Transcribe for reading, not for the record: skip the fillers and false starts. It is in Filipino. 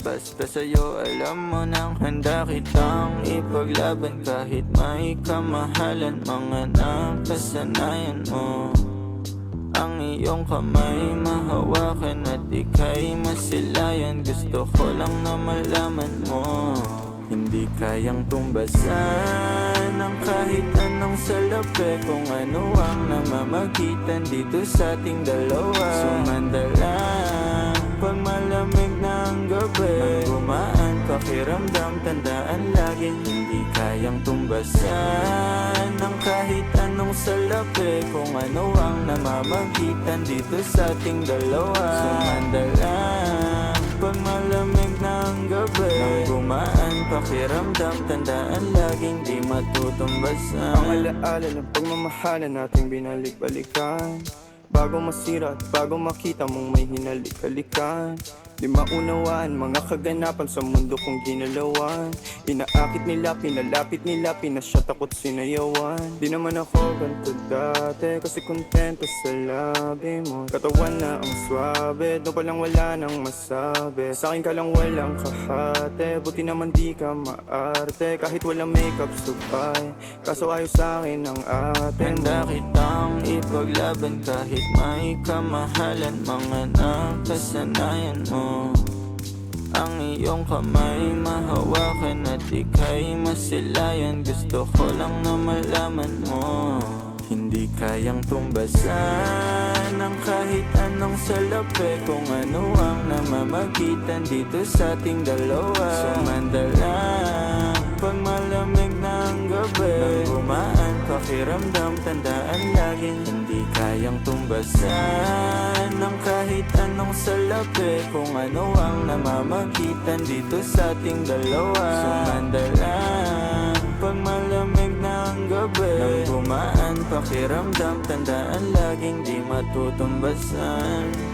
Basta sa'yo alam mo nang handa kitang ipaglaban. Kahit may kamahalan, mga nakasanayan mo. Ang iyong kamay mahawakan at ika'y masilayan. Gusto ko lang na malaman mo, hindi kayang tumbasan ng kahit anong salapi. Kung ano ang namamagitan dito sa ating dalawa. Sumandalang pag malamig na ang gabi, gumaan pakiramdam, tandaan laging hindi kayang tumbasan ng kahit anong salapi. Kung ano ang namamagitan dito sa ating dalawa. Sumandalang pag malamig na ang gabi, nang gumaan pakiramdam, tandaan laging di matutumbasan. Ang alaala ng pagmamahalan nating binalik-balikan, bago masira at bago makita mong may hinalik-halikan. Di maunawaan mga kaganapan sa mundo kong ginalawan. Inaakit nila, pinalapit nila, pinasyat ako't sinayawan. Di naman ako ganito dati, kasi kontento sa labi mo. Katawan na ang swabe, doon palang wala nang masabi. Sa'kin ka lang walang kahate, buti naman di ka maarte. Kahit walang makeup subay, kaso ayos sa'kin ang atin mo. Handa kitang ipaglaban kahit may kamahalan, mga nakasanayan mo. Ang iyong kamay mahawakan at ika'y masilayan. Gusto ko lang na malaman mo, hindi kayang tumbasan ng kahit anong salapi. Kung ano ang namamagitan dito sa ating dalawa. Sumandalang pag malamig na ang gabi, nang gumaan pakiramdam, tandaan laging hindi kayang tumbasan ng kahit anong salapi. Kung ano ang namamagitan dito sa ating dalawa. Sumandalang pag malamig na ang gabi, nang gumaan pakiramdam, tandaan laging di matutumbasan.